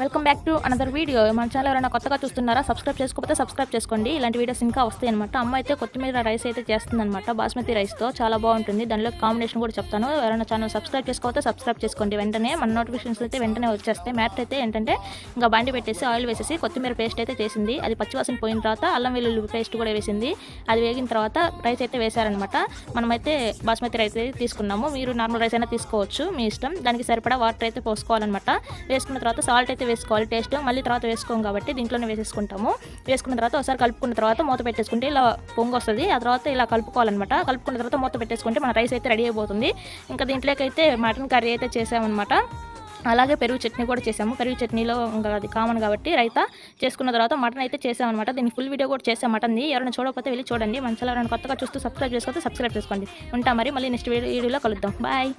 Welcome back to another video. మన channel ఎవరైనా కొత్తగా చూస్తున్నారా? సబ్స్క్రైబ్ చేసుకోకపోతే సబ్స్క్రైబ్ చేసుకోండి. ఇలాంటి వీడియోస్ ఇంకా వస్తాయి అనమాట. అమ్మ అయితే కొత్తిమీర రైస్ అయితే చేస్తుందన్నమాట, బాస్మతి రైస్తో. చాలా బాగుంటుంది. దానిలో కాంబినేషన్ కూడా చెప్తాను. ఎవరైనా ఛానల్ సబ్స్క్రైబ్ చేసుకోకపోతే సబ్స్క్రైబ్ చేసుకోండి. వెంటనే మన నోటిఫికేషన్స్ అయితే వెంటనే వచ్చేస్తాయి. మ్యాటర్ అయితే ఏంటంటే ఇంకా బండి పెట్టేసి ఆయిల్ వేసేసి కొత్తిమీర పేస్ట్ అయితే చేసింది. అది పచ్చివాసన పోయిన తర్వాత అల్లం వెల్లుల్లి పేస్ట్ కూడా వేసింది. అది వేగిన తర్వాత రైస్ అయితే వేశారనమాట. మనమైతే బాస్మతి రైస్ అయితే తీసుకున్నాము. మీరు నార్మల్ రైస్ అయినా తీసుకోవచ్చు, మీ ఇష్టం. దానికి సరిపడా వాటర్ అయితే పోసుకోవాలన్నమాట. వేసుకున్న తర్వాత సాల్ట్ అయితే వేసుకోవాలి. టేస్ట్ మళ్ళీ తర్వాత వేసుకోం కాబట్టి దీంట్లోనే వేసేసుకుంటాము. వేసుకున్న తర్వాత ఒకసారి కలుపుకున్న తర్వాత మూత పెట్టేసుకుంటే ఇలా పొంగు వస్తుంది. ఆ తర్వాత ఇలా కలుపుకోవాలన్నమాట. కలుపుకున్న తర్వాత మూత పెట్టేసుకుంటే మన రైస్ అయితే రెడీ అయిపోతుంది. ఇంకా దీంట్లోకైతే మటన్ కర్రీ అయితే చేసామన్నమాట. అలాగే పెరుగు చట్నీ కూడా చేసాము. పెరుగు చట్నీలో ఇంకా అది కామన్ కాబట్టి రైతా చేసుకున్న తర్వాత మటన్ అయితే చేసామన్నమాట. దీనికి ఫుల్ వీడియో కూడా చేసాం మటన్ది. ఎవరైనా చూడకపోతే వెళ్ళి చూడండి. మన ఛానల్ ఎవరైనా కొత్తగా చూస్తూ సబ్స్క్రైబ్ చేసుకోండి. ఉంటా మరి, మళ్ళీ నెక్స్ట్ వీడియోలో కలుద్దాం. బాయ్.